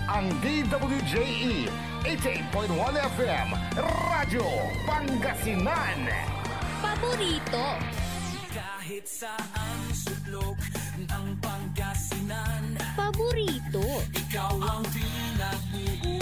ang DWJE 88.1 FM Radyo Pangasinan. Paborito. Kahit saan sulok ng Pangasinan, Paborito. ikaw ang pinag-uusapan.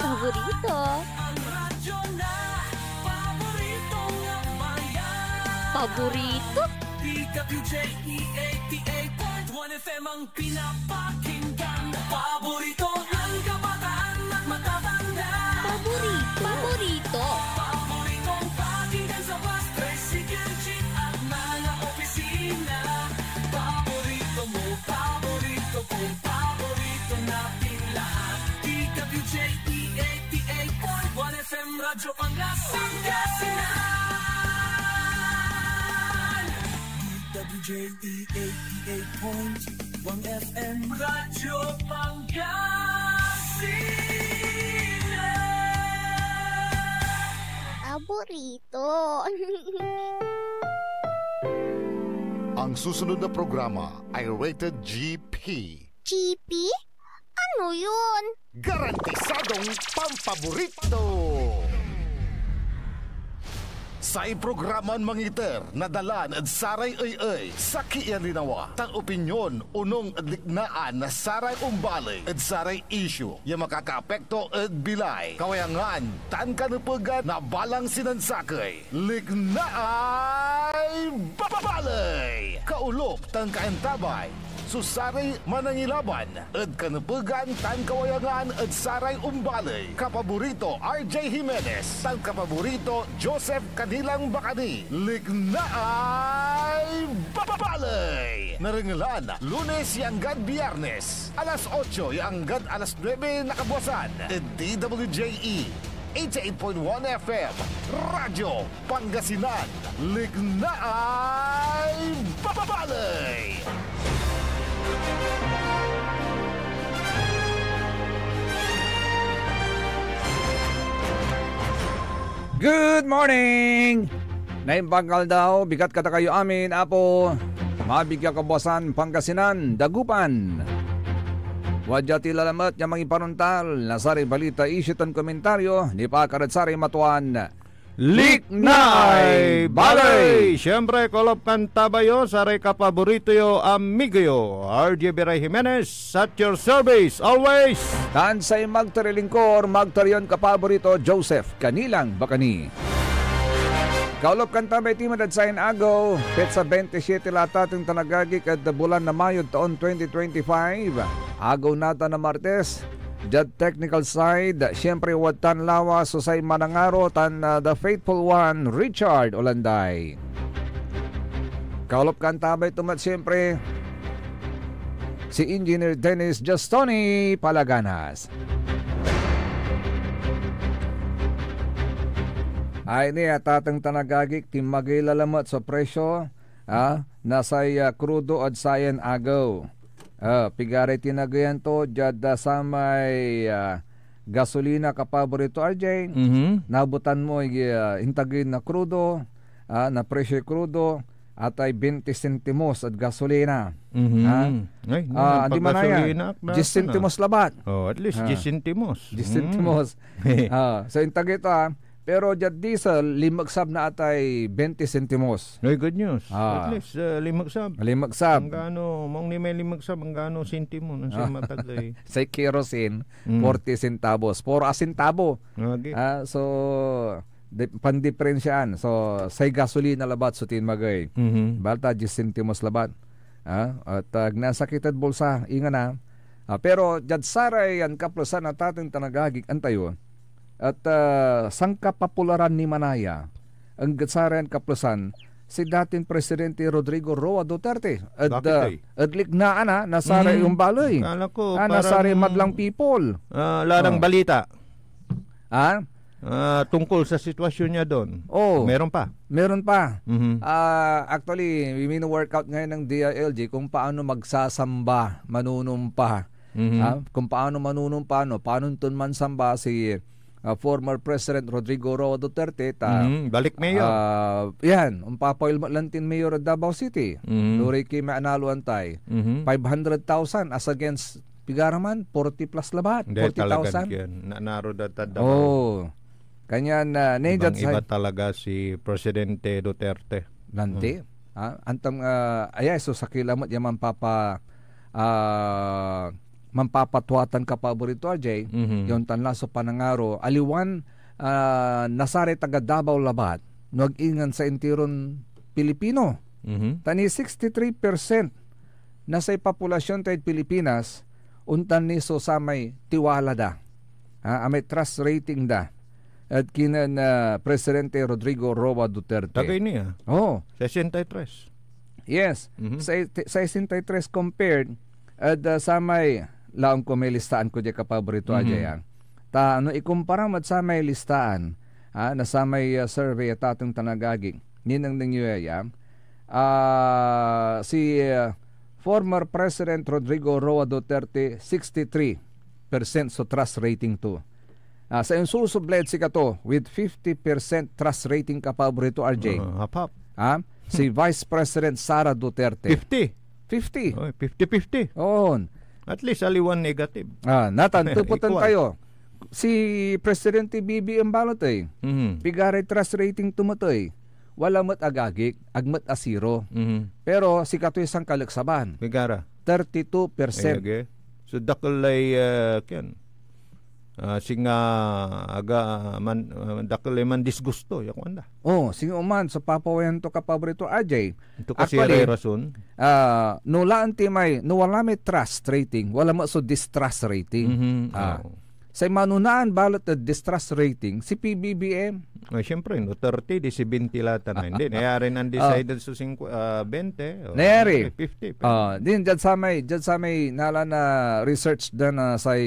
Paborito. Ang radyo na paborito ng bayan. Paborito. DWJE 88.1 FM ang pinapakinggan. Paborito ng kabataan at matatanda. Paborito. Paborito. Paboritong pakinggan sa bus, tricycle, jeep at mga opisina. Paborito mo, paborito ko, paborito natin lahat. DWJE 88.1 FM Radyo Pangasinan. DWJE 88.1 FM Radyo Pangasinan. Paborito. Ang susunod na programa ay rated GP. GP? Ano yun? Garantisadong pampaborito. Sa iprograman mangiter, nadalan at saray ay sa kiyan linawa. Tang opinyon, unong adliknaan na saray umbalay at saray issue. Yung makakaapekto at bilay. Kawayangan, tan kanupugan na balang sinansakay. Liknaay babalay. Kaulop, tan kaentabay. Susaray manangilaban at kanupugan tan kawayangan at saray umbalay. Kapaborito RJ Jimenez, tan kapaborito Joseph Kanilang Bakani. Lignaay babalay. Naringalan Lunes yanggad Biyernes alas 8 yanggad alas 9 nakabuasan. DWJE 88.1 FM Radyo Pangasinan. Lignaay babalay. Good morning! Naimbangkal daw, bigat kata kayo amin, apo. Mabigyan kabuasan, Pangasinan, Dagupan. Wadya tilalamat niya mga ipanuntal, nasari balita isyutan komentaryo, ni Pakaradsari Matuan. Liknaay Balay! Siyempre, kolop kantabayo, saray kapaborito yo, amigo yo. RJ Biray Jimenez, at your service, always! Tansay magtarilingkor, magtarion kapaborito, Joseph Kanilang Bakani. Kaulop kantabay timad at sayin agaw, petsa 27 lata ting tanagagik at bulan na Mayo taon 2025. Agaw nata na Martes, Jad technical side, siyempre watan lawa susay manangaro tan the faithful one, Richard Olanday. Kaulop kantabay tumat siyempre, si Engineer Dennis Justoni Palaganas. Ay niya tatang tanagagik timagay lalamat sa presyo nasay krudo at sayan agaw. Pigare tinagayan to jada sa may gasolina kapaborito RJ. Nabutan mo intagin na krudo, na presyo krudo at ay 20 centimos at gasolina. Di man na yan 10 centimos labat. At least 10 centimos. 10 centimos. So intagit pero jad diesel limagsab na atay 20 centimos. Ay, good news. At least limagsab. Limagsab. Ang gano, mong ni may limagsab, ang gano sentimo nang siya matagay. Sa kerosene, 40 centavos. 4 asintabo. Okay. So, pandiferensyaan. So, say gasolina labat sutin magay. Balta 10 centimos labat. At nasakitad bulsa, inga na. Pero jad saray ang kaplusan na tating tanagagik antayo. At sang kapapularan ni Manaya ang gatsaran kaplusan si dating Presidente Rodrigo Roa Duterte at lignaan nasara yung baloy. Kala ko nasara madlang people. Larang balita. Tungkol sa sitwasyon niya doon. Meron pa. Actually, mino-workout ngayon ng DILG kung paano magsasamba, manunumpa. Kung paano manunumpa, paano man samba si former President Rodrigo Roa Duterte balik mayor. Yan, papail lantin mayor of Davao City. Luri kay maanalo antay. 500,000 as against pigaraman 40 plus labat, Hindi talaga 40,000. yan. Naro datad Oh. Kanya na nejat Ibang iba sa talaga si Presidente Duterte. nanti. Antang ayay so sa kilamot yaman mampapatuatan ka paborito Ajay. Yung tanlaso panangaro aliwan nasare taga Davao labat. Nag-ingan sa intiron Pilipino. Tani 63% nasay populasyon tayo Pilipinas untan ni so samay tiwala da. Amay trust rating da. At kinan Presidente Rodrigo Roa Duterte. Tagay niya. Oh, 63. yes. Sa 63 compared at samay laong ko may listaan ko di kapaborito Ajay. Ta ano ikumpara mat sa may listaan na sa may survey at atong tanagaging ninang nangyayaya si former President Rodrigo Roa Duterte 63% so trust rating to. Sa insusubled si kato with 50% trust rating kapaborito RJ. Hap-hap. Si Vice President Sara Duterte 50. 50. Oh, 50-50. On. At least aliwan negative. Natantuputan Equal. tayo. Si Presidente BBM Balot Pigare trust rating tumutoy. Wala mat agagik, agmat asiro. Pero si katoy sang kalaksaban. Bigara. 32%. Okay. So dakulay ken. Singa aga man dakulay man disgusto yakwanda. Oh, sing uman sa papawayan to kapaborito Ajay. Ito kasi Actually, rason. no laanti may no wala may trust rating, wala mo so distrust rating. Sa manunaan balot na distrust rating si PBBM. Ay, siyempre, no, 30, di si 20 lata na. Hindi, nayari ng undecided so 20. Nayari. 50. Din, dyan sa may nala na research na sa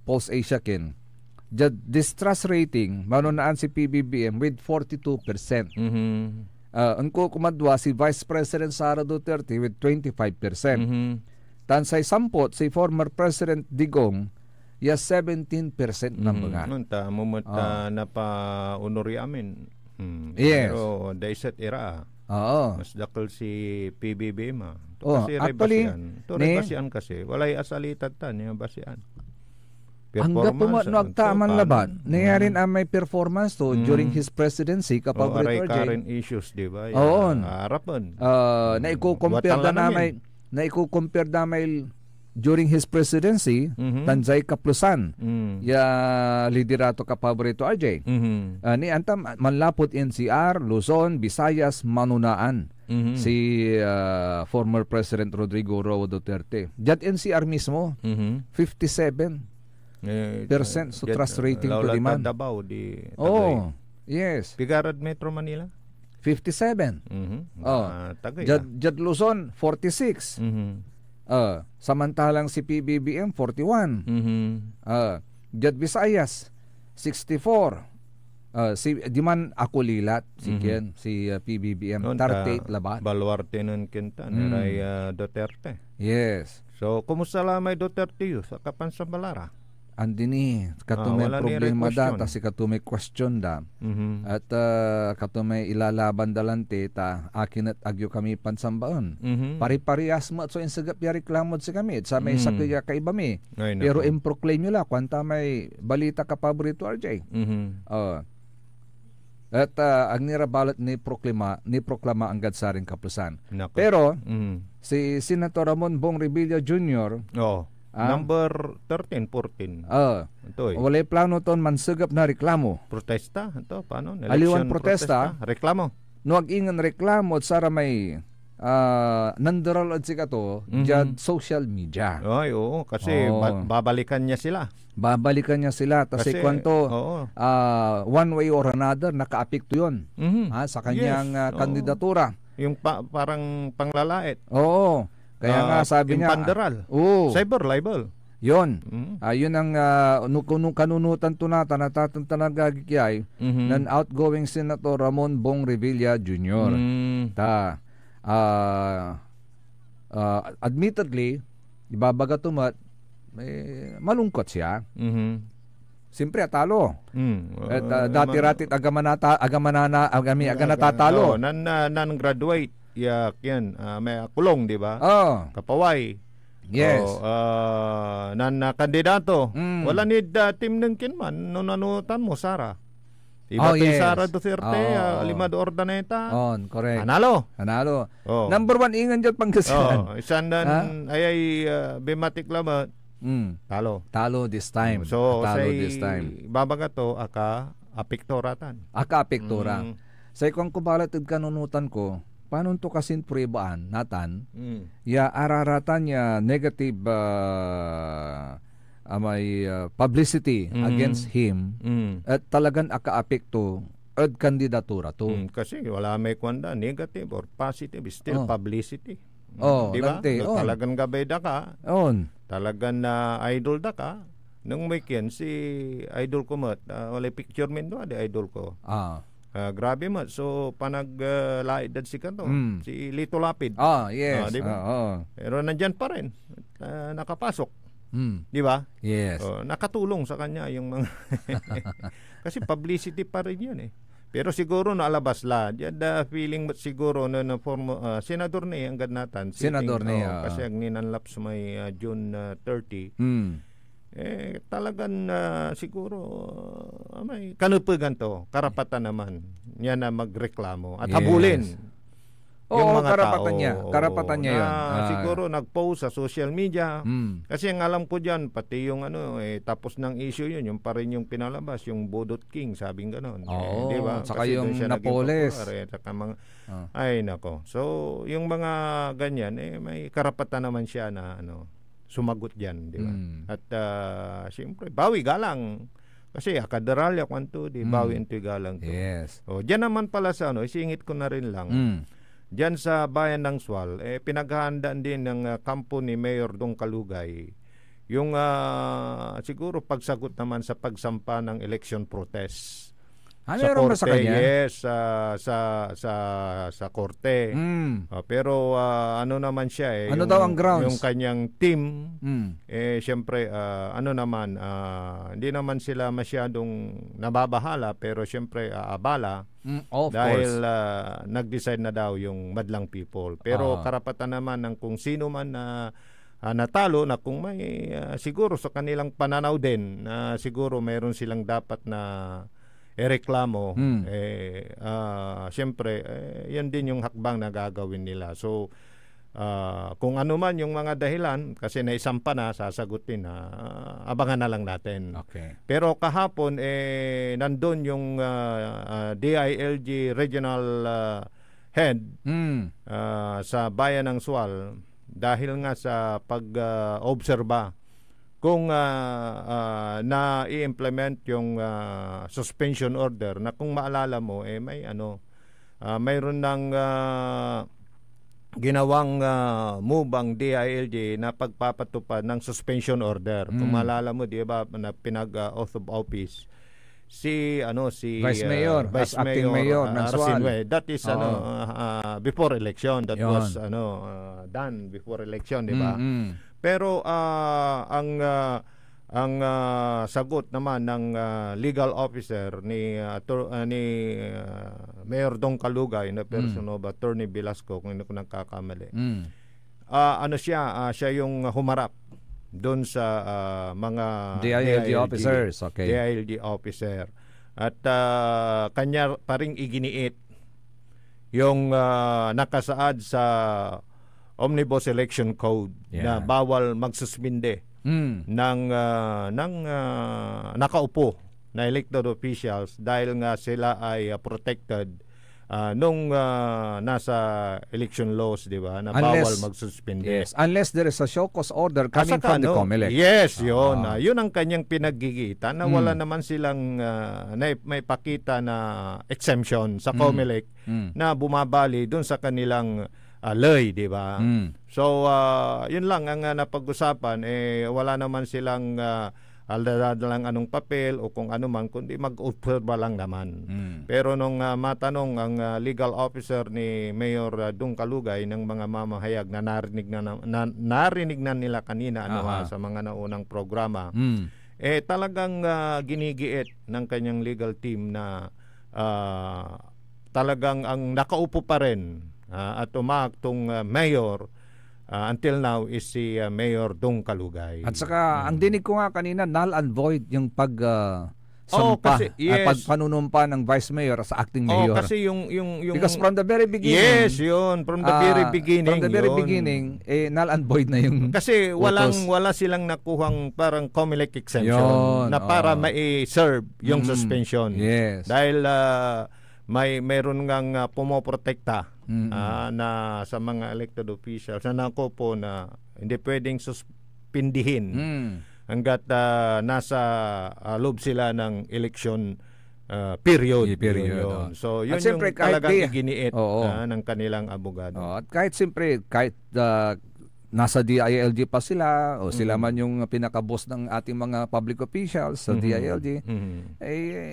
Pulse Asia kin. Dyan, distrust rating, manunaan si PBBM with 42%. Unko kumadwa si Vice President Sara Duterte with 25%. Tansay sampot si former President Digong, 17% ng mga. Nunta, mumut na pa-unori amin. Yes. Pero daiset era. Oo. Mas dakol si PBBM. Kasi actually, rebasian kasi. Walay asalitan ta niya basian. Hanggang nagtaman laban, nangyari ang may performance to during his presidency kapag aray current issues, di ba? Oo. Harapan. Naiko-compare na may during his presidency, Tanzay Kaplusan, ya liderato kapaborito RJ. Ni antam manlapot NCR, Luzon, Visayas, Manunaan. Si former President Rodrigo Roa Duterte. Diyan NCR mismo, 57%. So trust rating to demand. Davao di Oh, yes. Pigarad Metro Manila 57. Tagay. Jad Luzon 46. Samantalang si PBBM 41. Jad Visayas 64. Si Diman Akulilat si PBBM 38 labat. Baluarte nun kinta ni Duterte. Yes. So kumusta lamay Duterte yu sa Kapansambalara? Andini katumay problema da ta si katumay question da. At katumay ilalaban dalante ta akin at agyo kami pansambaon. Pari-parihas mo so insagap ya reklamod si kami sa may sakya kaibami. Pero improclaim nyo la kwanta may balita ka paborito RJ. At ang nirabalot ni proklama ang gadsaring Kaplusan. Pero si Senator Ramon Bong Revilla Jr. Number 13, 14. Walay plano ton mansagap na reklamo. Protesta? Ito, paano? Aliwan protesta. Reklamo. Nuag-ingan reklamo at sara may nandaral at sika to dyan social media. Ay, oo. Kasi babalikan niya sila. Kasi kwanto one way or another nakaapekto yun sa kanyang kandidatura. Yung parang panglalait. Oo. Kaya nga sabi niya panderal. Cyber libel. Yun. Yun ang kanunutan tunata na tatantanagagikiyay ng outgoing Senator Ramon Bong Revilla Jr. Admittedly, ibabaga tumat, malungkot siya. Siyempre atalo. Dati-ratit agami natatalo. Nan graduate. Yan, may kulong, di ba? Oh. Kapaway. Yes. Na kandidato. Wala need team ng kinman no nanutan mo Sara. Yes. Sara Duterte, Lima de Ordaneta. Correct. Hanalo. Number 1 ingan dyan Pangasinan. Isan ay bimatik lamat. Talo this time. So talo this time. Babaga to apiktoratan. Apiktora. Sa ikong kubalat kanunutan ko, paano to kasin prebaan natan? Ya araratan ya negative may publicity against him at talagang akaapekto at kandidatura to. Kasi wala may kwanda negative or positive, still publicity. Diba? Talagang gabay da ka. Talagang idol da ka. Nung weekend si idol ko mat, wala picture min do adi idol ko. Grabe mat. So panag-laidad si kanto. Si Lito Lapid. Yes. Diba? Pero nandyan pa rin. Nakapasok. Di ba? Yes. Nakatulong sa kanya yung mga kasi publicity pa rin yan Pero siguro naalabas la. The feeling siguro na senador ni ang ganatan. Senador ni. Kasi ang ninanlap sa may June 30. Talagang siguro may kanupugan to. Karapatan naman niya na magreklamo at habulin. Yung mga karapatan tao, niya. Karapatan niya yun. Siguro nag-post sa social media. Kasi ang alam ko dyan, pati yung tapos ng issue yun, yung pa rin yung pinalabas, yung Budot King, sabing gano'n. Diba? Saka kasi yung Napoles. Ay, nako. So, yung mga ganyan, may karapatan naman siya na sumagot dyan. Diba? At siyempre, bawi galang. Kasi akaderalya kwanto, bawi into galang to. Yes. Dyan naman pala sa isingit ko na rin lang. Diyan sa bayan ng Sual, pinaghahandaan din ng kampo ni Mayor Dong Kalugay yung siguro pagsagot naman sa pagsampa ng election protest. Sa korte, sa kanya? Yes, sa korte. Pero ano naman siya ano daw ang grounds? Yung kanyang team, siyempre, hindi naman sila masyadong nababahala, pero siyempre, abala. Dahil nag-decide na daw yung madlang people. Pero karapatan naman ng kung sino man na natalo na kung may siguro sa kanilang pananaw din na siguro mayroon silang dapat na reklamo, siyempre, yan din yung hakbang na gagawin nila. So, kung ano man yung mga dahilan, kasi naisampa na, sasagutin na, abangan na lang natin. Okay. Pero kahapon, nandun yung DILG Regional Head sa bayan ng Sual, dahil nga sa pag-obserba kung na-i-implement yung suspension order na kung maalala mo mayroon ng ginawang move ang DILG na pagpapatupad ng suspension order. Kung maalala mo, di ba, na pinag-oath of office si Vice Mayor, acting Mayor ng Sual. That is before election. That was done before election, di ba? Pero ang sagot naman ng legal officer ni Mayor Dong Kalugay na person of Attorney Velasco, kung hindi ko nagkakamali. Siya yung humarap doon sa mga DILG officers. Okay. DILG officer. At kanya pa ring iginiit yung nakasaad sa Omnibus Election Code na bawal magsuspinde ng nakaupo na elected officials dahil nga sila ay protected nung nasa election laws, di ba, na bawal magsuspinde. Yes, unless there is a show cause order coming from the COMELEC. Yes, yun. Yun ang kanyang pinaggigitan na wala naman silang may pakita na exemption sa COMELEC na bumabali dun sa kanilang lay, di ba? So, yun lang ang napag-usapan. Wala naman silang lang anong papel o kung ano man, kundi mag-obserba lang naman. Pero nung matanong ang legal officer ni Mayor Dong Kalugay ng mga mamahayag na narinig na nila kanina sa mga naunang programa, talagang ginigiit ng kanyang legal team na talagang ang nakaupo pa rin at umaktong mayor until now is si Mayor Dong Kalugay. At saka ang dinig ko nga kanina, null and void yung sampa, kasi, yes. pagpanunumpa ng Vice Mayor sa acting Mayor. Kasi yung because from the very beginning. Yes, yun. From the very beginning. From the very beginning, null and void na yung kasi wala silang nakuhang parang COMELEC exemption na para mai-serve yung suspension. Yes. Dahil mayroon ngang pumoprotekta na sa mga elected officials na nakopo na hindi pwedeng suspindihin hanggat nasa loob sila ng election period. Yun. So yun yung talagang iginiit ng kanilang abogado. At kahit nasa DILG pa sila o sila man yung pinaka-boss ng ating mga public officials sa DILG,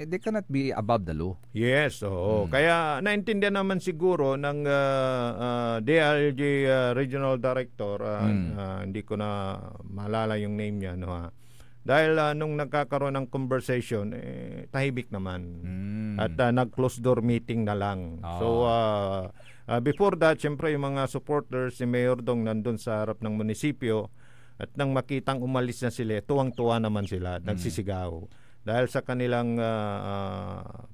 they cannot be above the law. Yes, oo. Kaya naintindihan naman siguro ng DILG Regional Director, hindi ko na maalala yung name niya, no, ha? Dahil nung nagkakaroon ng conversation, tahimik naman. At nag-close door meeting na lang. So, before that, syempre yung mga supporters si Mayor Dong nandun sa harap ng munisipyo at nang makitang umalis na sila, tuwang-tuwa naman sila, nagsisigaw. Dahil sa kanilang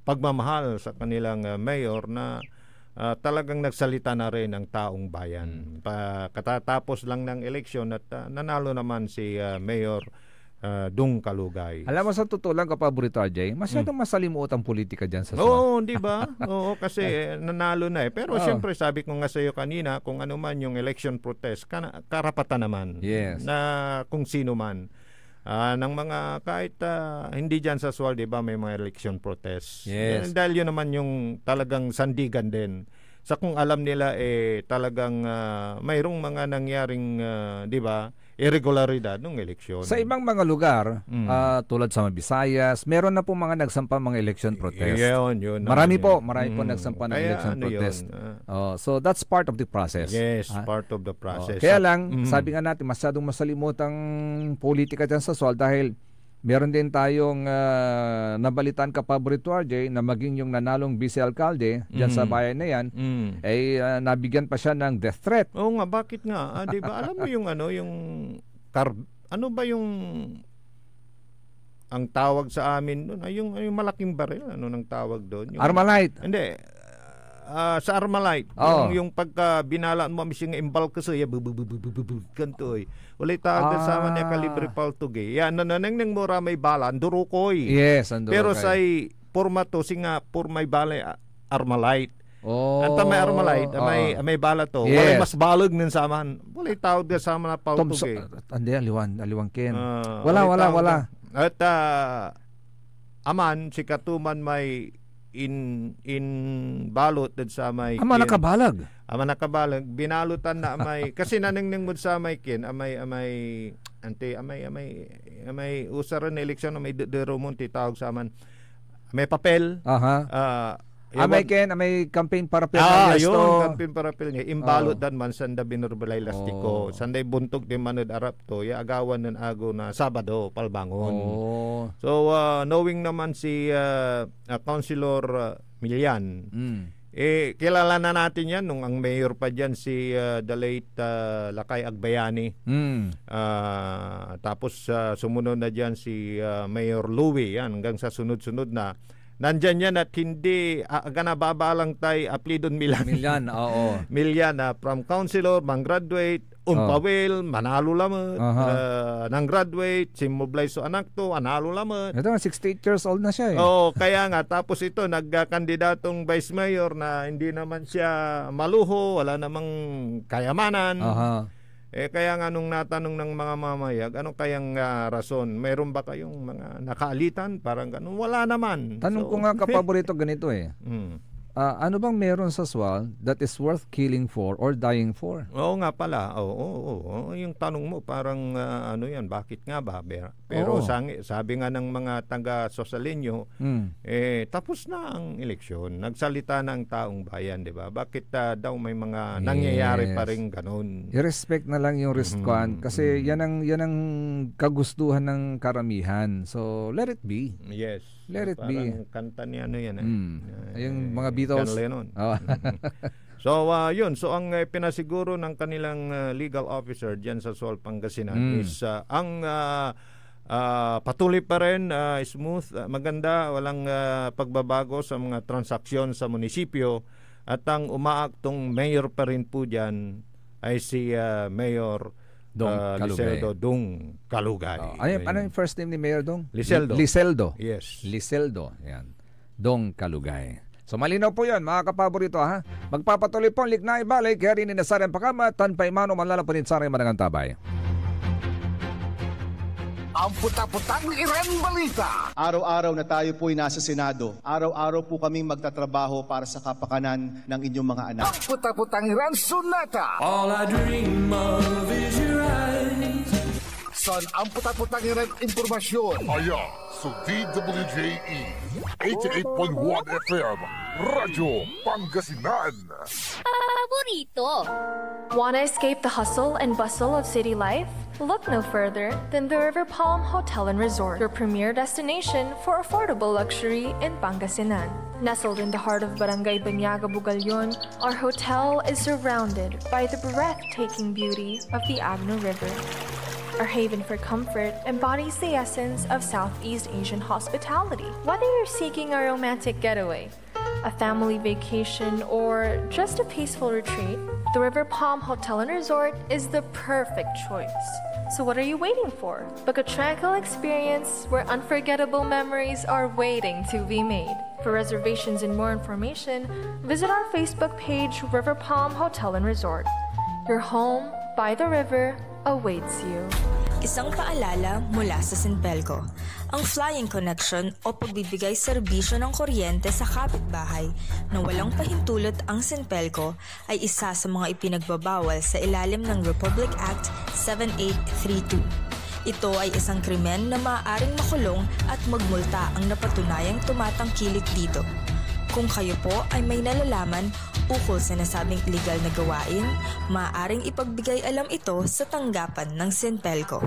pagmamahal sa kanilang mayor na talagang nagsalita na rin ang taong bayan. Katatapos lang ng eleksyon at nanalo naman si Mayor Dong Kalugay. Alam mo, sa totoo lang, kapaborito RJ, masyadong masalimuot ang politika dyan sa Oo, di ba? Oo, kasi nanalo na eh. Pero siyempre, sabi ko nga sa iyo kanina, kung ano man yung election protest, karapatan naman na kung sino man. Ng mga kahit hindi dyan sa SWAL, di ba, may mga election protest. Dahil yun naman yung talagang sandigan din. Sa kung alam nila talagang mayroong mga nangyaring, di ba, irregularidad ng eleksyon. Sa ibang mga lugar, tulad sa Visayas, meron na po mga nagsampa mga election protest. Yun, marami po nagsampa ng election protest. So that's part of the process. Yes, part of the process. Kaya lang, sabi nga natin, masyadong masalimot ang politika dyan sa SWAL dahil meron din tayong nabalitaan, kapaborito RJ, na maging yung nanalong vice-alkalde dyan sa bayan na yan, nabigyan pa siya ng death threat. Oo nga, bakit nga? Di ba? Alam mo yung ano ba yung ang tawag sa amin doon? Yung malaking baril, ano nang tawag doon? Armalite. Hindi. Sa Armalite, yung pagka binalaan mo mising imbal kasi kanto ulit tawag sa man niya kalibre paltug yan nanang mura may bala andurukoy. Yes, pero sa forma to singa may bala Armalite. Anta may Armalite, may bala to. Wala mas balog nin saman. Wala tawag sa man na paltug Andi aliwan ken. Wala. At aman si katuman may in balot dad sa may ama nakabalag binalutan na may kasi naningning mo sa may kin amay usaran na eleksyon na may deromonti tawag sa man may papel may campaign parapel campaign parapel niya imbalot dan man sanda binurbalay lastiko sanday buntog di manod arap to agawan ng ago na Sabado palbangon. So knowing naman si Councilor Milian kilala na natin yan nung ang mayor pa dyan si the late Lakay Agbayani. Tapos sumunod na dyan si Mayor Louie yan hanggang sa sunod-sunod na nandyan yan at hindi ganababalang tayo aplidon Milyan, from councilor, mang-graduate, unpawil, manalo lamot, nang-graduate, simoblay so anak to, analo lamot. Ito, 68 years old na siya kaya nga, tapos ito, nagkandidatong vice mayor na hindi naman siya maluho, wala namang kayamanan. Kaya nga nung natanong ng mga mamayag, ano kayang rason? Mayroon ba kayong mga nakaalitan? Parang ganun. Wala naman. Tanong ko nga kapaborito ganito ano bang meron sa SWAL that is worth killing for or dying for? Oo nga pala. Yung tanong mo parang ano yan, bakit nga ba? Pero sabi nga ng mga taga-Sosalenyo, tapos na ang eleksyon. Nagsalita na ang taong bayan, di ba? Bakit daw may mga nangyayari pa rin ganun? I-respect na lang yung riskwan kasi yan ang kagustuhan ng karamihan. So, let it be. Yes. Let It Be. Parang kanta ni ano yan. Yung mga Beatles. John Lennon. So, yun. So, ang pinasiguro ng kanilang legal officer dyan sa Sual, Pangasinan is ang patuloy pa rin, smooth, maganda, walang pagbabago sa mga transaksyon sa munisipyo. At ang umaaktong mayor pa rin po dyan ay si Mayor Liseldo Dong Calugay. Ano yung first name ni Mayor Dong? Liseldo. Yes. Liseldo. Yan. Dong Calugay. So malinaw po yan, mga kapaborito ha. Magpapatuloy po ang Lignay Balay, kaya rin inasarang pakama, tanpay mano malalapanin sa rin manangang tabay. Ang puta-putang Iren Balita. Araw-araw na tayo po'y nasa Senado. Araw-araw po kaming magtatrabaho para sa kapakanan ng inyong mga anak. Ang puta-putang Iren Sunata. All I dream of is your eyes. Son, ang puta-putang Iren Impormasyon. Aya, so DWJE 88.1 FM Radyo Pangasinan. Paborito. Want to escape the hustle and bustle of city life? Look no further than the River Palm Hotel and Resort, your premier destination for affordable luxury in Pangasinan. Nestled in the heart of Barangay Banyaga, Bugalyon, our hotel is surrounded by the breathtaking beauty of the Agno River. Our haven for comfort embodies the essence of Southeast Asian hospitality. Whether you're seeking a romantic getaway, a family vacation, or just a peaceful retreat, the River Palm Hotel and Resort is the perfect choice. So what are you waiting for? Book a tranquil experience where unforgettable memories are waiting to be made. For reservations and more information, visit our Facebook page, River Palm Hotel and Resort. Your home by the river awaits you. Isang paalala mula sa Sinpelco. Ang flying connection o pagbibigay serbisyo ng kuryente sa kapitbahay na walang pahintulot ang Sinpelco ay isa sa mga ipinagbabawal sa ilalim ng Republic Act 7832. Ito ay isang krimen na maaaring makulong at magmulta ang napatunayang tumatangkilik dito. Kung kayo po ay may nalalaman ukol sa nasabing illegal na gawain, maaaring ipagbigay alam ito sa tanggapan ng Sinpelco.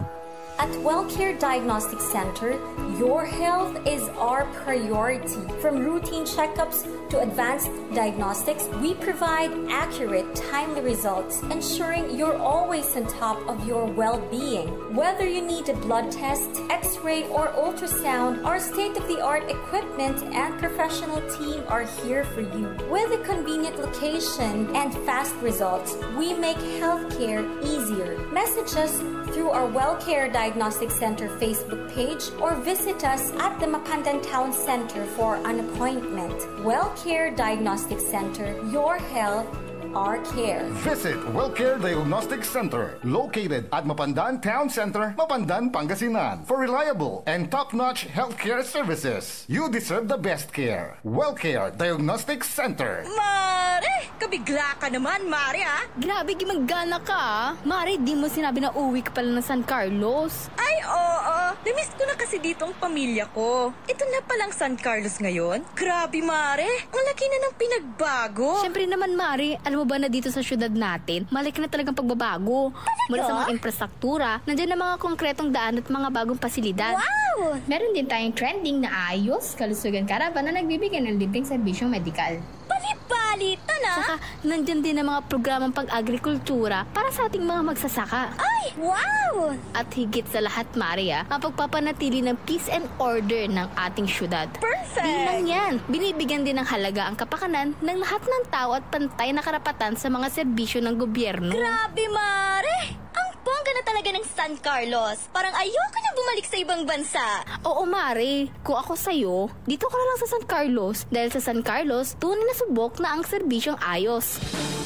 At WellCare Diagnostic Center, your health is our priority. From routine checkups to advanced diagnostics, we provide accurate, timely results, ensuring you're always on top of your well-being. Whether you need a blood test, x-ray, or ultrasound, our state-of-the-art equipment and professional team are here for you. With a convenient location and fast results, we make healthcare easier. Message us through our WellCare Diagnostic Center Facebook page or visit us at the Macandan Town Center for an appointment. WellCare Diagnostic Center, your health, our care. Visit WellCare Diagnostic Center, located at Mapandan Town Center, Mapandan, Pangasinan. For reliable and top-notch healthcare services, you deserve the best care. WellCare Diagnostic Center. Mare! Kabigla ka naman, Mare, ha? Grabe, gimanggana ka, ha? Mare, di mo sinabi na uwi ka pala ng San Carlos. Ay, oo. Namiss ko na kasi dito ang pamilya ko. Ito na palang San Carlos ngayon. Grabe, Mare. Ang laki na ng pinagbago. Siyempre naman, Mare, alam mo ba na dito sa syudad natin, malaki na talagang pagbabago. Mula sa mga infrastruktura, nandiyan na mga konkretong daan at mga bagong pasilidad. Wow! Meron din tayong trending na ayos, kalusugan karavan na nagbibigay ng libreng serbisyong medikal. Palipalita na! Saka, nandyan din ang mga programang pag-agrikultura para sa ating mga magsasaka. Ay, wow! At higit sa lahat, Maria, ang pagpapanatili ng peace and order ng ating syudad. Perfect! Di lang yan, binibigyan din ng halaga ang kapakanan ng lahat ng tao at pantay na karapatan sa mga serbisyo ng gobyerno. Grabe, Mare! Ang bongga na talaga ng San Carlos. Parang ayoko na bumalik sa ibang bansa. Oo, Mare. Kung ako sa'yo, dito ka na lang sa San Carlos. Dahil sa San Carlos, tunay na subok na ang serbisyong ayos.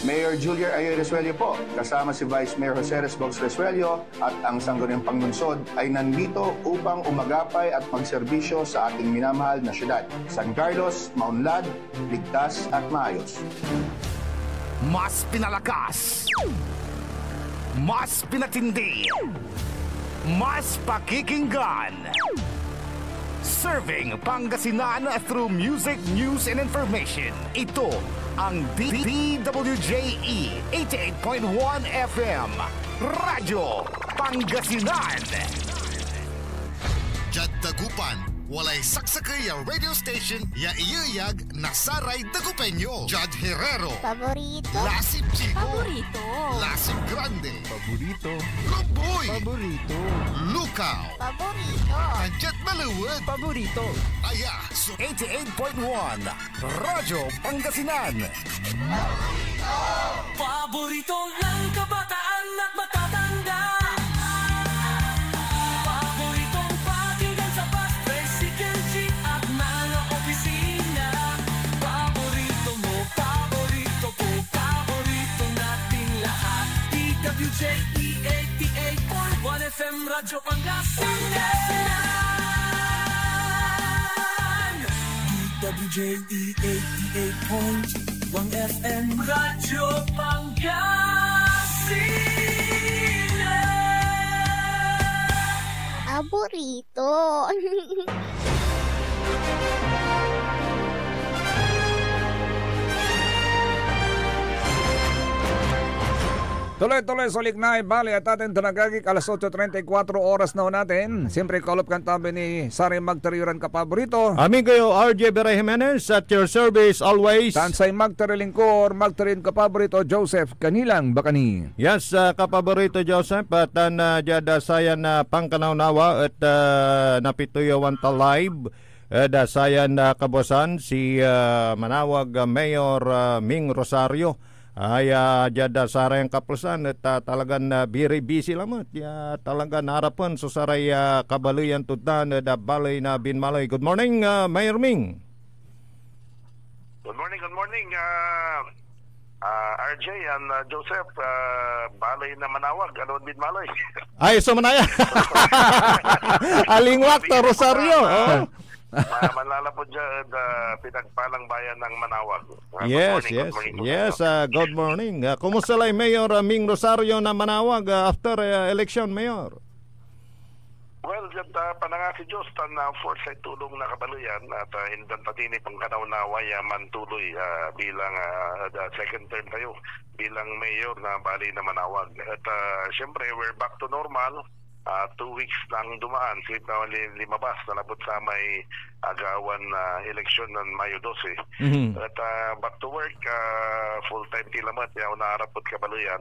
Mayor Julia Ayoy Resuello po, kasama si Vice Mayor Jose Resbox Resuello at ang Sangguniang Panglungsod ay nandito upang umagapay at magserbisyo sa ating minamahal na syudad. San Carlos, maunlad, ligtas at maayos. Mas pinalakas, mas pinatindi, mas pakikinggan. Serving Pangasinan through music, news, and information. Ito ang DWJE 88.1 FM Radyo Pangasinan. Jad Tagupan walay saksakay ya radio station ya iyayag na saray dagupenyo. Judd Herrero. Paborito. Lasip Chico. Paborito. Lasip Grande. Paborito. Lumboy. Paborito. Lukaw. Paborito. Anjet Maluwag. Paborito. Aya, so 88.1 Radyo Pangasinan. Paborito ng kabataan at matatanda. Paboritong pakinggan sa bus, tricycle, jeep at mga opisina. Paborito mo, paborito ko, paborito nating lahat. DWJE 88.1 FM Radyo Pangasinan. DWJE 88.1 FM Radyo Pangasinan. Paborito. Tuloy-tuloy sa Lignay Valley at atin tanagagik alas 8:34 oras na natin. Siyempre kalop kang tabi ni Sari Magtariuran kapaborito. Amin kayo RJ Beray Jimenez at your service always. Tansay Magtarilingkor, Magtarin kapaborito Joseph Kanilang Bakani. Yes, kapaborito Joseph at jada saya na pangkanawnawa at napituyawan ta live. Dasayan kabosan si manawag Mayor Ming Rosario. Ay jada saray ang kaplasan at talagang very busy lamot. Talagang harapan so saray kabaluyan tutan da balay na Binmalay. Good morning, Mayor Ming. Good morning, RJ and Joseph, balay na manawag, ano Binmalay. Ay, so manaya. Alingwak to Rosario. Manlalapod dyan, pinagpalang bayan ng Manawag. Yes. Good morning. Kumusta lang Mayor Ming Rosario na Manawag after election, Mayor? Well, dyan pananga si Diyos na force ay tulong na kabaluyan at hindan patini pang kanaw na wayaman tuloy bilang second term tayo bilang mayor na balay na Manawag. At syempre, we're back to normal. 2 weeks lang dumaan, slip na limabas, nalabot sa may agawan eleksyon ng Mayo 12. At back to work, full-time tilamat, yaw naarapot kabaluyan.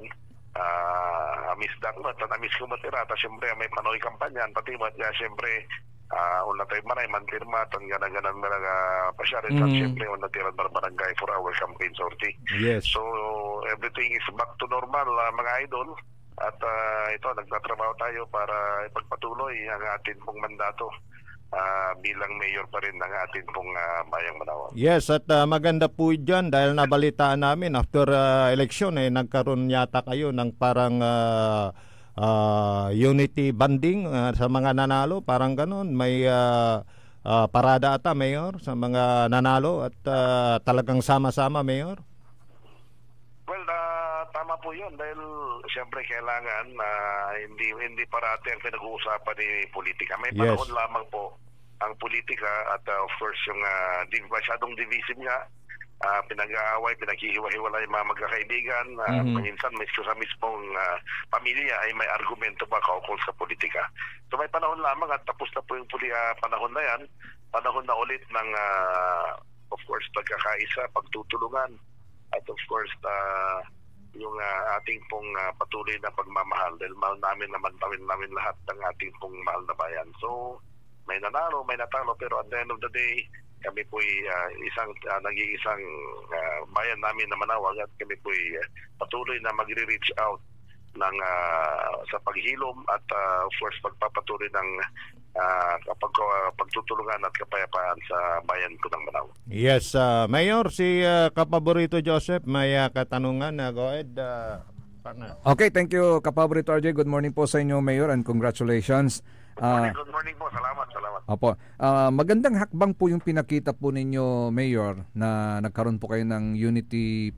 Amis dakmat, at amis kumatira, at syempre may panoy kampanyan, patimat, syempre, una tayo manay, mantirma, at gana-ganan mga pasyarin, at syempre, una tiran barangay for our campaign sortie. Yes. So, everything is back to normal, mga idol. At ito, nagtatrabaho tayo para ipagpatuloy ang atin pong mandato bilang mayor pa rin ng atin pong bayang Manawag. Yes, at maganda po dyan dahil nabalitaan namin after election nagkaroon yata kayo ng parang unity banding sa mga nanalo, parang ganun. May parada ata, Mayor, sa mga nanalo at talagang sama-sama, Mayor? Well, tama po yun dahil siyempre kailangan hindi parati ang pinag-uusapan ni politika. May panahon lamang po ang politika at of course yung masyadong divisive nga, pinag-aaway, pinaghihiwa-hiwalay yung mga magkakaibigan. Minsan sa mismong pamilya ay may argumento pa kaukol sa politika. So may panahon lamang at tapos na po yung panahon na yan. Panahon na ulit ng of course pagkakaisa, pagtutulungan at of course yung ating pong patuloy na pagmamahal dahil mahal namin namin lahat ng ating pong mahal na bayan. So may nanalo, may natalo, pero at the end of the day kami po nag-iisang bayan namin na Manawag at kami po patuloy na magre-reach out ng sa paghilom at of course pagpapatuloy ng pagtutulungan at kapayapaan sa bayan ko ng Manawag. Yes, Mayor, si Kapaborito Joseph may katanungan. Go ahead, partner. Okay, thank you Kapaborito RJ. Good morning po sa inyo, Mayor, and congratulations. Good morning po. Salamat. Opo. Magandang hakbang po yung pinakita po ninyo, Mayor, na nagkaroon po kayo ng unity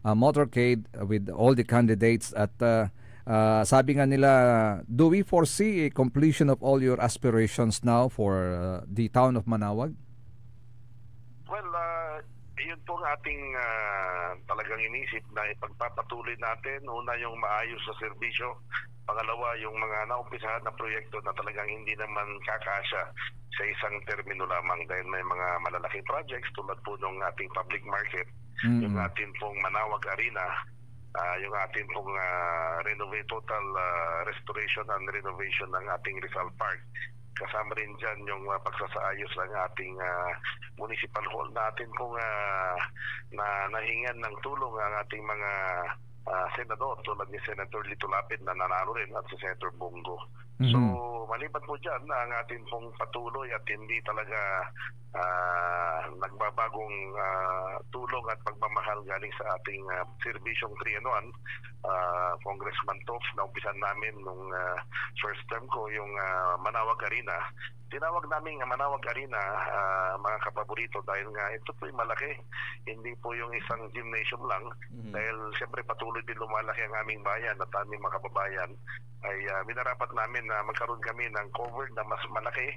motorcade with all the candidates at sabi nga nila, do we foresee a completion of all your aspirations now for the town of Manawag? Well, yun po ang ating talagang inisip na ipagpapatuloy natin. Una yung maayos sa serbisyo Pangalawa, yung mga naumpisahan na proyekto na talagang hindi naman kakasya sa isang termino lamang dahil may mga malalaking projects tulad po ng ating public market, yung ating pong Manawag Arena, yung ating pong total restoration and renovation ng ating Rizal Park. Kasama rin dyan yung pagsasaayos ng ating municipal hall natin pong nahingan ng tulong ang ating mga senador tulad ni Senator Lito Lapid na nanalo rin at si Senator Bongo. So maliban po dyan na ang ating pong patuloy at hindi talaga nagbabagong tulong at pagmamahal galing sa ating serbisyong 3-in-1, Congressman Tof, na umpisan namin nung first term ko yung Manawag Arena. Tinawag namin Manawag Arena, mga kapaborito, dahil nga ito po yung malaki. Hindi po yung isang gymnasium lang. Dahil siyempre patuloy din lumalaki ang aming bayan at aming mga kababayan. Ay minarapat namin na magkaroon kami ng covered na mas malaki.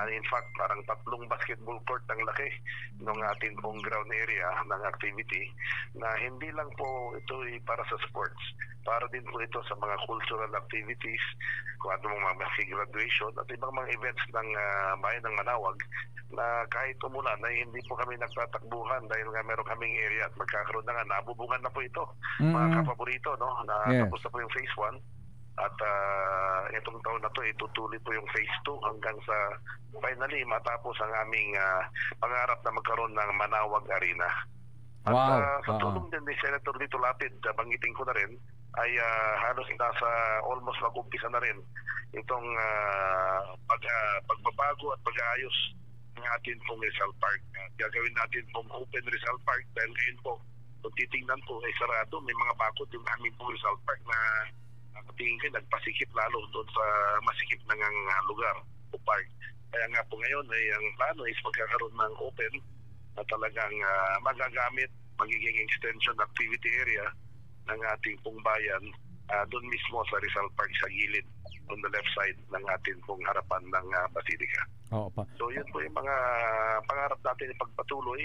In fact, parang 3 basketball court ang laki ng ating pong ground area ng activity na hindi lang po ito para sa sports. Para din po ito sa mga cultural activities, kung ano mga graduation at ibang mga events ng bayan ng Manawag na kahit umulan ay hindi po kami nagtatakbuhan dahil nga meron kaming area at magkakaroon na nga, nabubungan na po ito. Mga kapaborito, no? Tapos na po yung phase 1 at itong taon na to itutuloy po yung phase 2 hanggang sa finally matapos ang aming pangarap na magkaroon ng Manawag Arena. At sa tulong din ni Senator Lito Lapid, banggitin ko na rin, ay halos nasa almost mag-umpisa na rin itong pagbabago at pag-aayos ng atin pong Rizal Park. Gagawin natin pong open Rizal Park dahil ngayon po, kung titingnan po, ay sarado, may mga bakod yung aming pong Rizal Park na tingin ko nagpasikip lalo doon sa masikip ng lugar o park. Kaya nga po ngayon ay ang plano is magkakaroon ng open na talagang magagamit, magiging extension activity area ng ating pong bayan doon mismo sa Rizal Park sa gilid on the left side ng ating pong harapan ng Basilica. So yun po yung mga pangarap natin ipagpatuloy.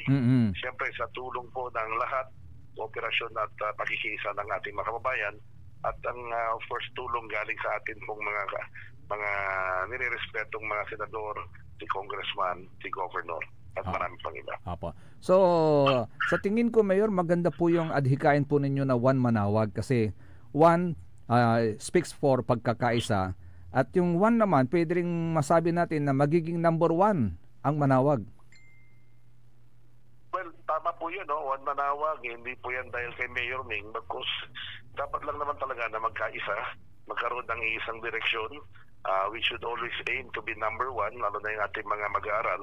Siyempre sa tulong po ng lahat, operasyon at pakikiisa ng ating mga kababayan at ang of course tulong galing sa atin pong mga nirerespetong mga senador, si congressman, si governor at marami pang iba. So sa tingin ko, Mayor, maganda po yung adhikain po ninyo na One Manawag kasi one speaks for pagkakaisa at yung one naman pwede rin masabi natin na magiging number 1 ang Manawag. Well, tama po yun, no? One Manawag, hindi po yan dahil kay Mayor Ming, bagkus dapat lang naman talaga na magkaisa, magkaroon ng isang direksyon. We should always aim to be number 1, lalo na yung ating mga mag-aaral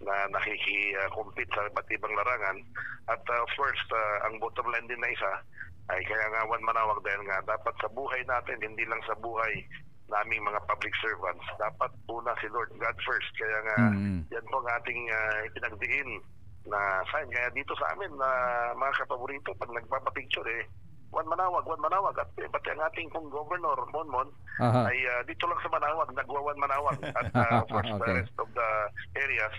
na nakiki-compete sa iba't ibang larangan. At of course, ang bottom line din na isa ay kaya nga One Manawag dahil nga dapat sa buhay natin, hindi lang sa buhay naming mga public servants, dapat una si Lord God first. Kaya nga yan po ang ating ipinagdiin na sign. Kaya dito sa amin na mga kapaborito, pag nagpapapicture One Manawag at pati ang ating pong governor Monmon ay dito lang sa Manawag nagwa One Manawag at of course the rest of the areas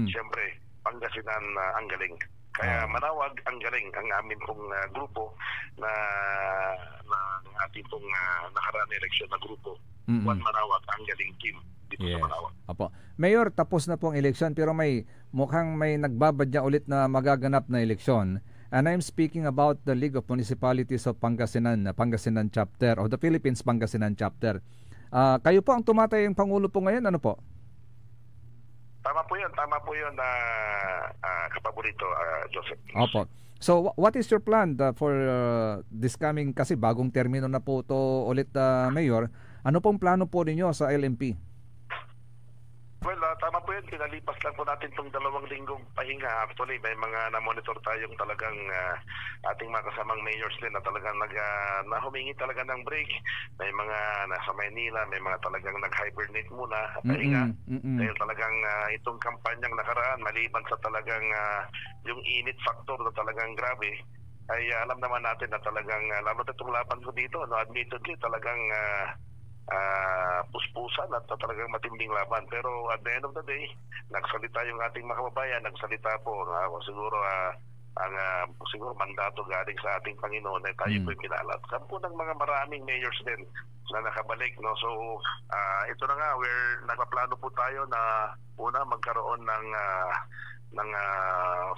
siyempre Pangasinan ang galing. Kaya Manawag ang galing ang amin pong grupo na ating pong nakaraan eleksyon na grupo. One Manawag ang galing team dito sa Manawag. Mayor, tapos na pong eleksyon pero mukhang may nagbabadya ulit na magaganap na eleksyon. And I'm speaking about the League of Municipalities of Pangasinan Chapter of the Philippines Pangasinan Chapter. Kayo po ang tumatayang Pangulo po ngayon, ano po? Tama po yun kapaborito, Joseph. So what is your plan for this coming, kasi bagong termino na po to ulit, Mayor. Ano pong plano po ninyo sa LMP? Well, tama po yun. Pinalipas lang po natin itong 2 linggong pahinga. Actually, may mga na-monitor tayong talagang ating mga kasamang mayors din na talagang na humingi talaga ng break. May mga nasa Maynila, may mga talagang nag-hibernate muna at pahinga. Dahil talagang itong kampanyang nakaraan, maliban sa talagang yung init factor na talagang grabe, ay alam naman natin na talagang, lalo na itong laban ko dito, admittedly talagang puspusan at talagang matinding laban. Pero at the end of the day, nagsalita yung ating mga kababayan, nagsalita po siguro siguro mandato galing sa ating Panginoon ay tayo po'y pinalat. 10 ng mga maraming mayors din na nakabalik, no? So ito na nga, nagpaplano po tayo na una magkaroon ng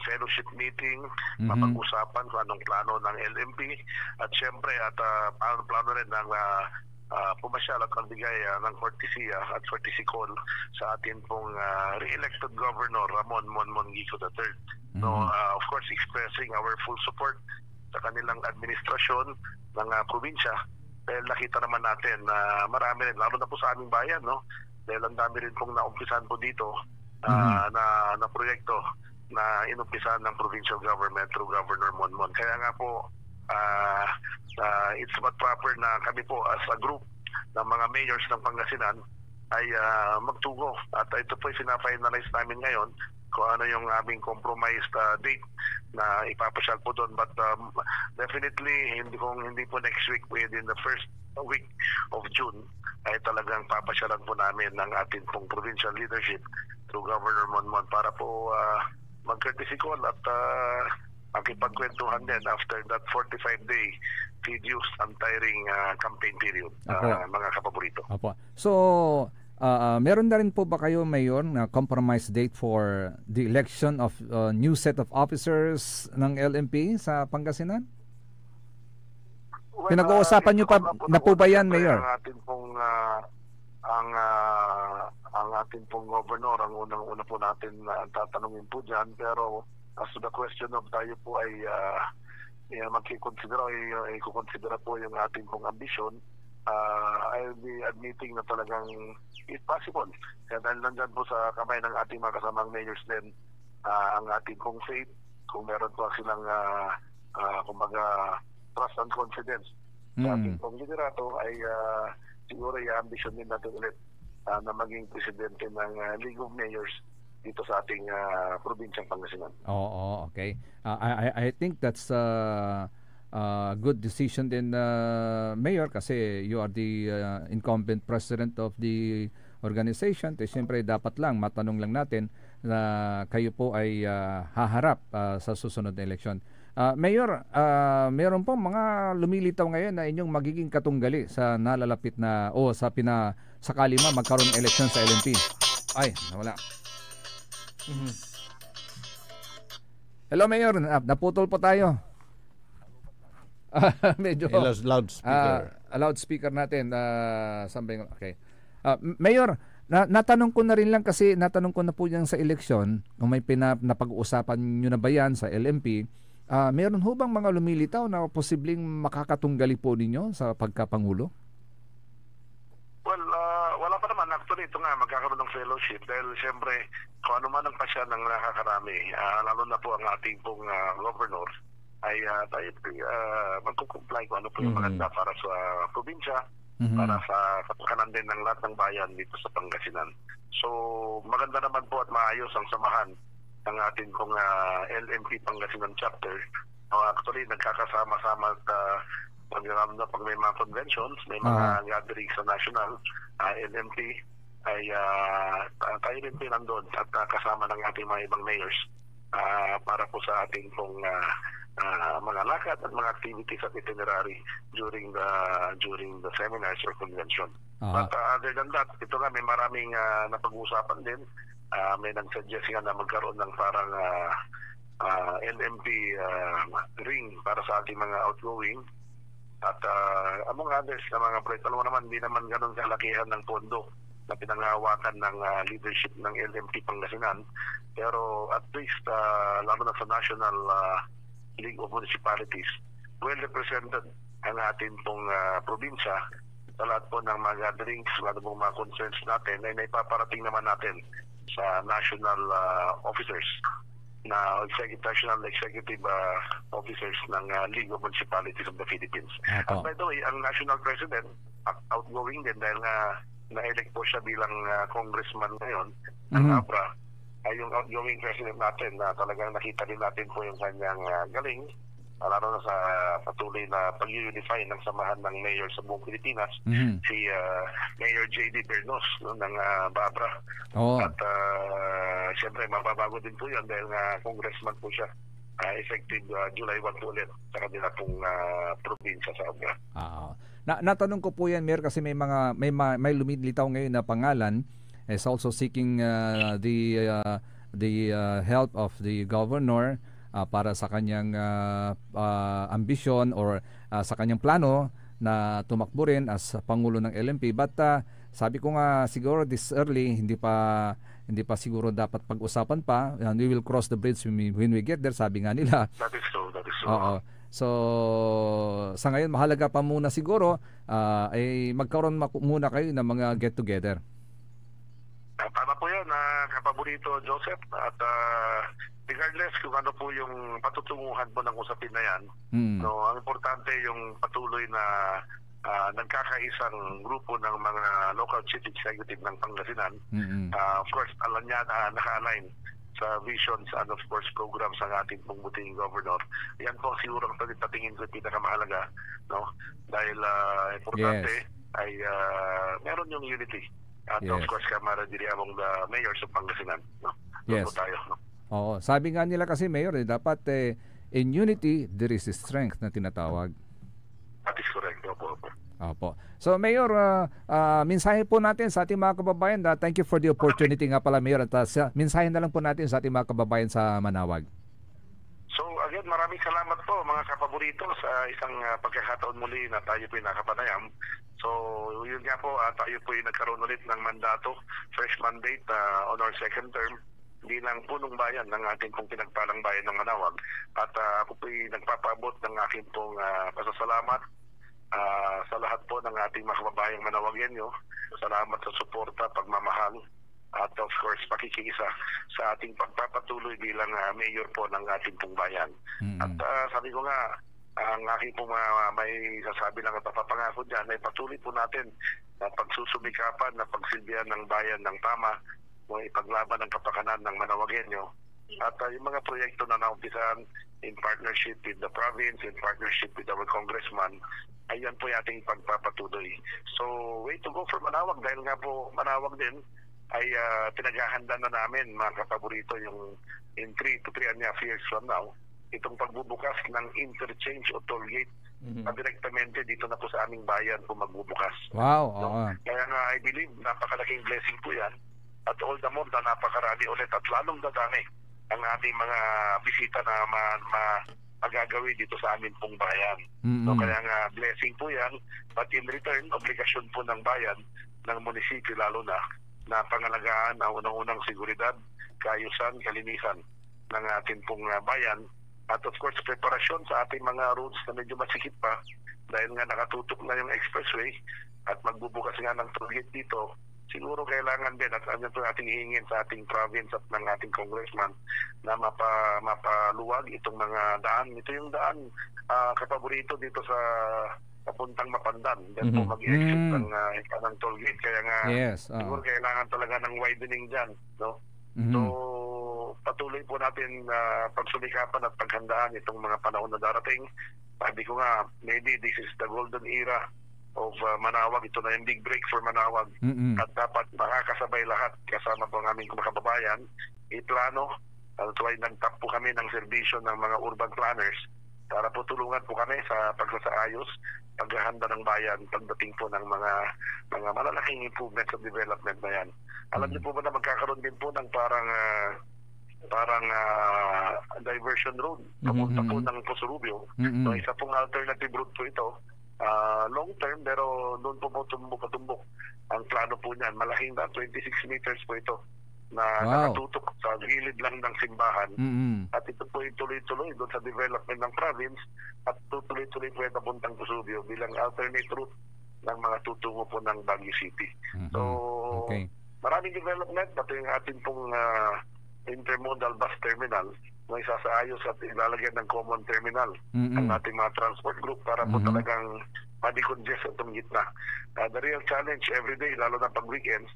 fellowship meeting, mapag-usapan kung anong plano ng LMP at syempre plano rin ng pumasyal at magbigay ng courtesy call sa atin pong re-elected Governor Ramon Mongico III. No, of course, expressing our full support sa kanilang administrasyon ng probinsya. Dahil nakita naman natin na marami rin, lalo na po sa aming bayan, no? Dahil ang dami rin pong naumpisan po dito na proyekto na inumpisan ng provincial government through Governor Monmon. Kaya nga po, it's but proper na kami po as a group ng mga mayors ng Pangasinan ay magtugo. At ito po sina-finalize namin ngayon kung ano yung aming compromised date na ipapasyal po doon. But definitely, hindi po next week, within the first week of June, ay talagang papasyalan po namin ng ating pong provincial leadership through Governor Monmon para po mag-courtesy call at makipagkwentuhan din after that 45-day tedious, untiring campaign period, mga kapaborito. Apo. So, meron na rin po ba kayo, Mayor, na compromise date for the election of new set of officers ng LMP sa Pangasinan? Pinag-uusapan nyo pa na po ba yan, Mayor? Ang ating pong governor, ang unang-una po natin tatanungin po dyan. Pero as to the question of tayo po ay ikukonsidera po yung ating pong ambisyon, I'll be admitting na talagang it's possible. Kaya dahil nandyan po sa kamay ng ating mga kasamang mayors din ang ating pong faith, kung meron po silang kumbaga trust and confidence sa ating pong liderato, ay siguro yung ambition din natin ulit na maging presidente ng League of Mayors dito sa ating probinsyang Pangasinan. Okay. I think that's good decision din, Mayor, kasi you are the incumbent president of the organization. Siyempre, dapat lang, matanong lang natin na kayo po ay haharap sa susunod na eleksyon. Mayor, meron po mga lumilitaw ngayon na inyong magiging katunggali sa nalalapit na sakali magkaroon ng eleksyon sa LMP. Ay, nawala. Hello, Mayor. Naputol po tayo. Medyo loudspeaker. Loudspeaker natin. Okay. Mayor, natanong ko na rin lang kasi natanong ko na po yan sa eleksyon kung may napag-uusapan nyo na ba yan sa LMP. Meron ho bang mga lumilitaw na posibleng makakatunggali po ninyo sa pagkapangulo? Well, wala pa naman. Actually, ito nga, magkakaroon ng fellowship dahil siyempre, kung ano man ang pasya ng nakakarami, lalo na po ang ating pong governor, ay tayo magkukumply kung ano po yung maganda para sa probinsya, para sa kapakanan din ng lahat ng bayan dito sa Pangasinan. So, maganda naman po at maayos ang samahan ng ating pong LMP Pangasinan chapter. Actually, nagkakasama-sama at pag may mga conventions, may mga gatherings sa national LMP, ay tayo rin pinandun at kasama ng ating mga ibang mayors para po sa ating pong mga lakad at mga activities at itinerary during the seminars or convention. But other than that, ito nga, may maraming napag-uusapan din. May nag-suggest nga na magkaroon ng parang LMP ring para sa ating mga outgoing. At among others na mga proyekto, alam mo naman, hindi naman ganun kalakihan ng pondo na pinanghawakan ng leadership ng LMP Pangasinan. Pero at least, lalo na sa National League of Municipalities, well represented ang ating pong probinsya sa lahat po ng mga gatherings, lalo pong mga concerns natin ay naipaparating naman natin sa national officers na national executive officers ng League of Municipalities of the Philippines. At by the way, ang national president, outgoing din dahil na-elect po siya bilang congressman ngayon, ng ABRA, ay yung outgoing president natin na talagang nakita din natin po yung kanyang galing, lalo na sa patuloy na pag-unify ng samahan ng mayor sa buong Pilipinas, si Mayor J.D. Bernos ng Babra. At siyempre, mababago din po yun dahil congressman po siya effective July 1 po ulit sa kanila pong probinsya sa Abra. Natanong ko po yan, Mayor, kasi may lumilitaw ngayon na pangalan is also seeking the help of the governor para sa kanyang ambisyon or sa kanyang plano na tumakbo rin as Pangulo ng LMP. But sabi ko nga siguro this early, hindi pa siguro dapat pag-usapan pa. We will cross the bridge when we get there, sabi nga nila. That is so. Oo. So sa ngayon mahalaga pa muna siguro ay magkaroon muna kayo ng mga get together. Tama po yan, kapaborito Joseph, at regardless kung ano po yung patutunguhan po ng usapin na yan, no, ang importante yung patuloy na nagkakaisang grupo ng mga local chief executive ng Pangasinan. Of course, alam niya naka-align sa visions and of course programs ng ating pong buting governor. Yan po siguro ang patingin ko pinakamahalaga, no? Dahil importante ay meron yung unity. At of course, camaraderie among the mayors of Pangasinan, no? Doon po tayo, no? Oo, sabi nga nila kasi, Mayor, dapat in unity there is strength na tinatawag. That is correct. Opo. So Mayor, mensahe po natin sa ating mga kababayan. Thank you for the opportunity nga pala, Mayor. At mensahe na lang po natin sa ating mga kababayan sa Manawag. So again, maraming salamat po mga kapaborito sa isang pagkakataon muli na tayo po nakapanayam. So yun nga po, tayo po nagkaroon ulit ng mandato, fresh mandate on our second term bilang punong bayan ng ating pong pinagpalang bayan ng Manawag. At ako po nagpapaabot ng aking pong pasasalamat sa lahat po ng ating mga kababayang Manawagenyo. Salamat sa suporta, pagmamahal, at of course pakikiisa sa ating pagpapatuloy bilang mayor po ng ating pong bayan. At sabi ko nga, ang aking pong may sasabi lang at papangako dyan ay patuloy po natin na pagsusumikapan na pagsilbihan ng bayan ng tama, ipaglaban ng kapakanan ng Manawagenyo. At yung mga proyekto na naumpisan in partnership with the province, in partnership with our congressman, ayan po yung ating pagpapatuloy. So, way to go for Manawag. Dahil nga po Manawag din ay pinaghahanda na namin, mga kapaborito, yung in 3 to 3.5 years from now, itong pagbubukas ng interchange o toll gate direktamente dito na po sa aming bayan po magbubukas. Wow. No? Kaya nga, I believe, napakalaking blessing po yan. At all the more na napakarami ulit at lalong dadami ang ating mga bisita na magagawi dito sa amin pong bayan. So, kaya nga blessing po yan, but in return, obligasyon po ng bayan, ng munisipyo lalo na pangalagaan ang unang-unang seguridad, kaayusan, kalinisan ng ating pong bayan. At of course, preparasyon sa ating mga roads na medyo masikip pa dahil nga nakatutok na yung expressway at magbubukas nga ng toll gate dito. Siguro kailangan din at ano po ating hihingin sa ating province at ng ating congressman na mapaluwag itong mga daan. Ito yung daan kapaborito dito sa papuntang Mapandan. Diyan po mag-exit ng toll gate. Kaya nga siguro kailangan talaga ng widening dyan. No? So patuloy po natin pagsumikapan at paghandaan itong mga panahon na darating. Sabi ko nga, maybe this is the golden era of Manawag. Ito na yung big break for Manawag. At dapat makakasabay lahat kasama po ng aming kababayan. Iplano. That's why nagtap po kami ng serbisyo ng mga urban planners para po tulungan po kami sa pagsasaayos, paghahanda ng bayan pagdating po ng mga malalaking improvements of development na yan. Alam niyo po ba na magkakaroon din po ng parang diversion road papunta po ng Posurubio. So isa pong alternative route po ito. Long term, pero doon po tumbok ang plano po niyan. Malaking 26 meters po ito na nakatutok sa gilid lang ng simbahan. At ito po tuloy-tuloy doon sa development ng province at tuloy-tuloy po ito papuntang Pusubio bilang alternate route ng mga tutungo po ng Baguio City. So, maraming development, pati yung ating pong intermodal bus terminal may sasaayos at ilalagyan ng common terminal ang ating mga transport group para po talagang ma-decongest itong gitna. The real challenge every day, lalo na pag weekends,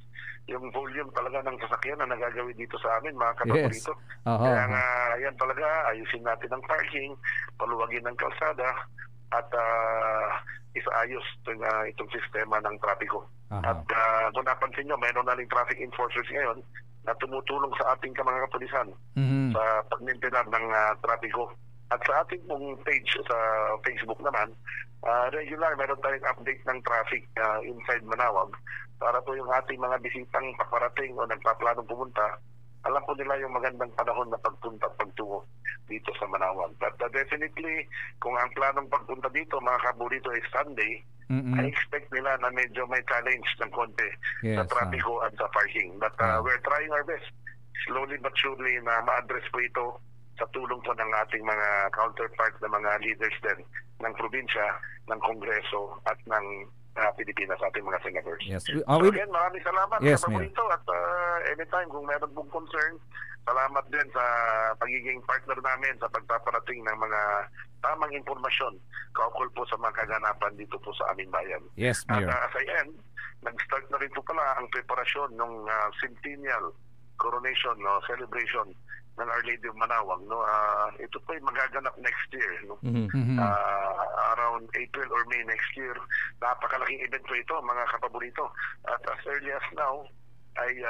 yung volume talaga ng sasakyan na nagagawin dito sa amin, mga kapaborito. Kaya nga, yan talaga, ayusin natin ang parking, paluwagin ng kalsada, at isaayos itong sistema ng trapiko. At kung napansin nyo, mayroon na rin traffic enforcers ngayon na tumutulong sa ating mga kapulisan sa pagmintinar ng trapiko. At sa ating pong page sa Facebook naman, regular meron tayong update ng traffic inside Manawag para po yung ating mga bisitang paparating o nagpaplanong pumunta, alam po nila yung magandang panahon na pagpunta at pagtungo dito sa Manawag. But definitely, kung ang planong pagpunta dito, mga kaburito, ay Sunday, I expect nila na medyo may challenge ng konti sa trapiko at sa parking. But we're trying our best, slowly but surely, na ma-address po ito sa tulong po ng ating mga counterpart na mga leaders din ng probinsya, ng Kongreso at ng Pilipinas, ating mga senators. Yes. So again, maraming salamat sa paborito at anytime kung meron pong concern, salamat din sa pagiging partner namin sa pagpaparating ng mga tamang impormasyon kaukol po sa mga kaganapan dito po sa aming bayan. Yes, Mayor. At as I end, nag-start na rin po pala ang preparasyon ng centennial coronation celebration ng Our Lady of Manawag. Ito po ay magaganap next year. Around April or May next year. Napakalaking event po ito, mga kapaborito. At as early as now, ay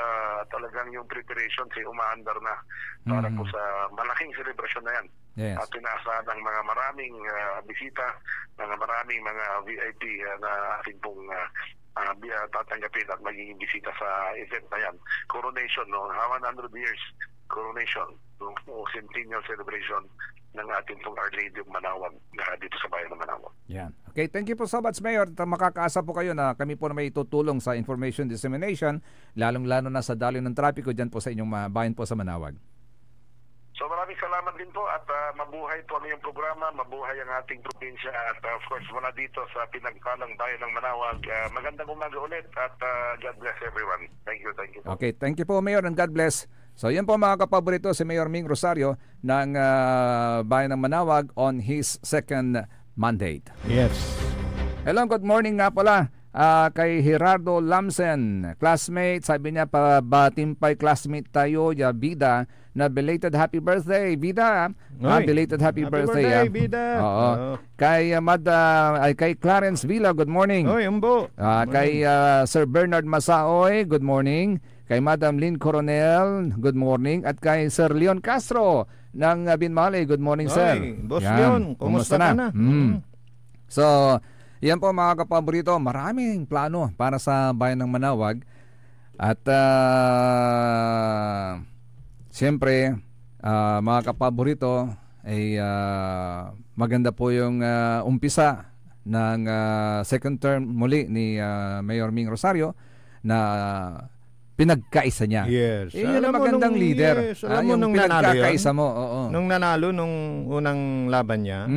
talagang yung preparation ay umaandar na para po sa malaking celebration na yan. Yes. At tinaasahan ng mga maraming bisita, mga maraming mga VIP na ating pong tatanggapin at magiging bisita sa event na yan. Coronation, 100 years coronation, centennial celebration ng ating pong Our Lady of Manawag dito sa bayan ng Manawag. Yan. Okay, thank you po so much, Mayor. Makakaasa po kayo na kami po na may tutulong sa information dissemination, lalong-lalo na sa daloy ng trapiko dyan po sa inyong bayan po sa Manawag. So maraming salamat din po at mabuhay po ang iyong programa, mabuhay ang ating probinsya at of course mula dito sa pinagpalang bayan ng Manawag. Magandang umaga ulit at God bless everyone. Thank you. Okay, thank you po, Mayor, and God bless. So yan po mga kapaborito, si Mayor Ming Rosario ng bayan ng Manawag on his second mandate. Yes. Hello, good morning nga pala kay Gerardo Lamsen, classmate. Sabi niya, pabatimpay classmate tayo, Bida, na belated happy birthday, Bida. Belated happy birthday, Bida. Oo. Kay kay Clarence Villa, good morning. Oy, umbo. Kay Sir Bernard Masaoy, good morning. Kay Madam Lynn Coronel, good morning. At kay Sir Leon Castro ng Binmali, good morning, sir. Boss Leon, kumusta ka na? So, yan po mga kapaborito, maraming plano para sa bayan ng Manawag. At siyempre, mga kapaborito, ay maganda po yung umpisa ng second term muli ni Mayor Ming Rosario na pinagkaisa niya. Yes. Yun ang magandang leader. Yes. Alam mo nung pinagkakaisa nanalo mo. Oo. Nung nanalo nung unang laban niya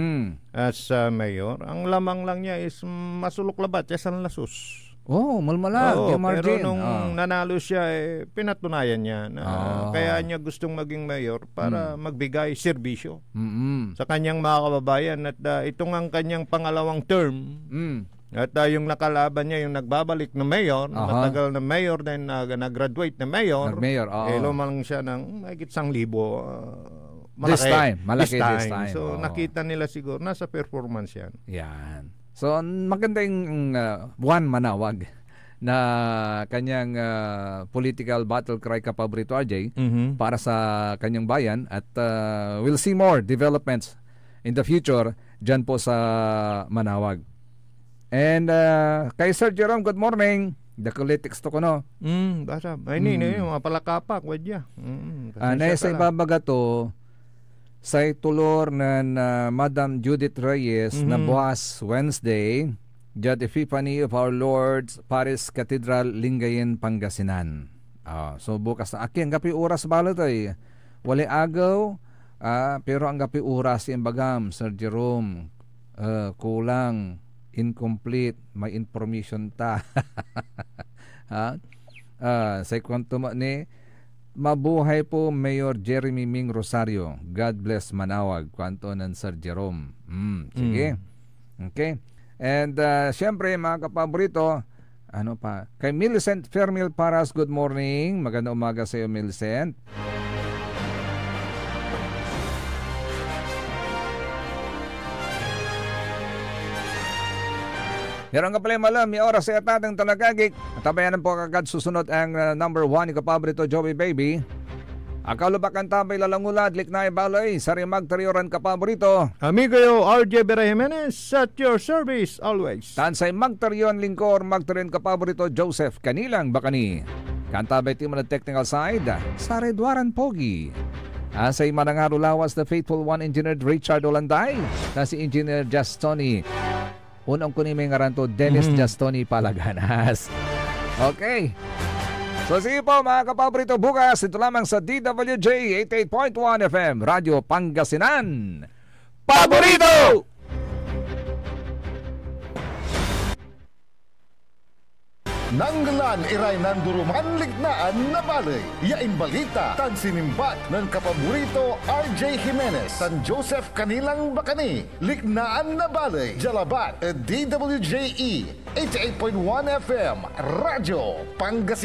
as mayor, ang lamang lang niya is masulok-labat, San Lasus. Malmalag. Pero nung nanalo siya, pinatunayan niya na kaya niya gustong maging mayor para magbigay serbisyo sa kanyang mga kababayan at ito ang kanyang pangalawang term. At yung nakalaban niya, yung nagbabalik na mayor, matagal na mayor, then nag-graduate na mayor, lumang siya ng mahigit 1,000. Malaki this time. So nakita nila siguro, nasa performance yan. Yan. So maganda yung Juan Manawag na kanyang political battle cry kapaborito, RJ, para sa kanyang bayan. At we'll see more developments in the future dyan po sa Manawag. And kay Sir Jerome, good morning. Dakulitics to ko, no? Basa. Ay, yung mga palakapak, wadya. Nasa ibabaga to, sa tulor na Madam Judith Reyes na buwas Wednesday, Jad Epiphany of Our Lord's Paris Cathedral, Lingayen, Pangasinan. So bukas na. Aki, ang gapi oras bala to eh. Wali agaw, pero ang gapi oras yung bagam, Sir Jerome. Kulang. Incomplete, may information ta. Sa kwanto ni mabuhay po Mayor Jeremy Ming Rosario. God bless Manawag. Kwanto ng Sir Jerome. Sige. Okay. And syempre mga kapaborito, kay Millicent Fermil Paras, good morning. Magandang umaga sa iyo, Millicent. Yarang ka pala malam, may oras sa atatang talagagik. Tabayanan po kagad susunod ang number 1 ni kapaborito Joey Baby. Akalubakan tambay lalangulad, liknay balay, sarimag tarioran kapaborito. Amigo yo, RJ Vera Jimenez, at your service always. Tansay magtarion lingkor, magtarion kapaborito Joseph Kanilang Bakani. Kantabay team on the technical side, Sare Duaran Pogi. Asay manangaro lawas the faithful one Engineer Richard Olanday. Na si Engineer Justoni. Unang kunin may ngaranto, Dennis Justoni Palaganas. Okay. So sige po mga kapaborito, bukas ito lamang sa DWJ 88.1 FM Radyo Pangasinan. Paborito! Nanggalan iray nanduruman lignaan na balay. Yain balita tan sinimbat ng kapaborito RJ Jimenez tan Joseph Kanilang Bakani. Lignaan na balay. Jalabat DWJE 88.1 FM Radyo Pangasinan.